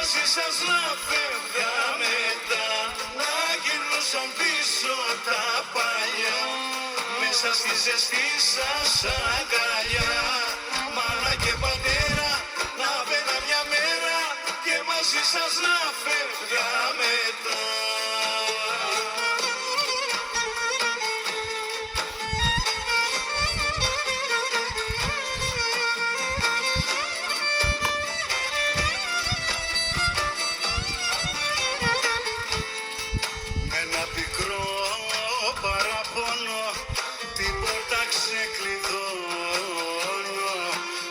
μαζί σας να φεύγα μετά, να γυρνούσαν πίσω τα παλιά, μέσα στη ζεστή σας αγκαλιά. Μάνα και πατέρα, να πέρα μια μέρα και μαζί σας να φεύγα μετά. Παραπονώ, την πόρτα ξεκλειδώνω,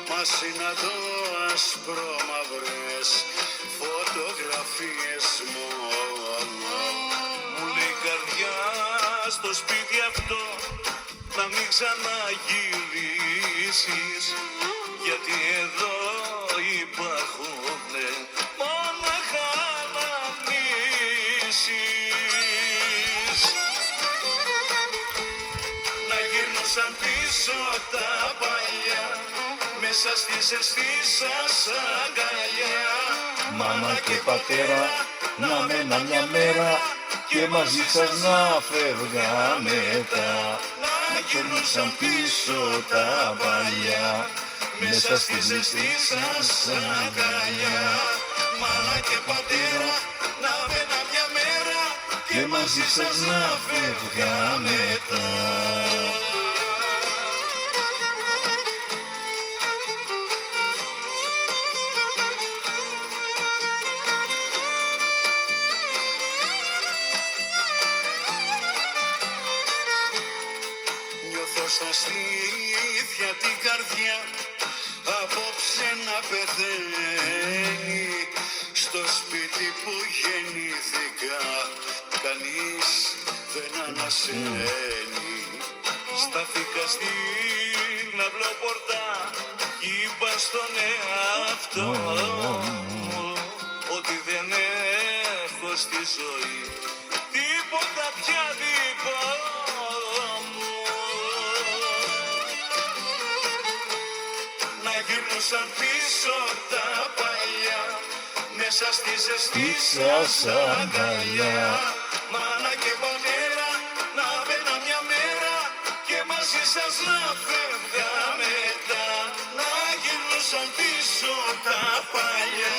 μα συναντώ ασπρόμαυρες φωτογραφίες μόνο. Μου λέει η καρδιά στο σπίτι αυτό να μην ξαναγυρίσεις, γιατί εδώ υπάρχουνε μόναχα αναμνήσεις. Σαν πίσω τα παλιά, μέσα στη ζεστή σας αγκαλιά. Μάνα και πατέρα, να μένα μια μέρα και μαζί σας να φεύγα μετά. Να γυρνούσαν πίσω τα παλιά, μέσα στη ζεστή σας αγκαλιά. Μάνα και πατέρα, να μένα μια μέρα και μαζί σας να φεύγα μετά. Νιώθω στα στήθια την καρδιά απόψε να πεθαίνει. Στο σπίτι που γεννήθηκα κανείς δεν ανασένει. Στάθηκα στην αυλοπορτά κι είπα στον εαυτό μου ότι δεν έχω στη ζωή τίποτα πια δικό μου. Να γυρνούσαν πίσω τα παλιά, μέσα στη ζεστή σας αγκαλιά. Μάνα και πατέρα, να πένα μια μέρα και μαζί σας να φεύγα μετά, να γυρνούσαν πίσω τα παλιά.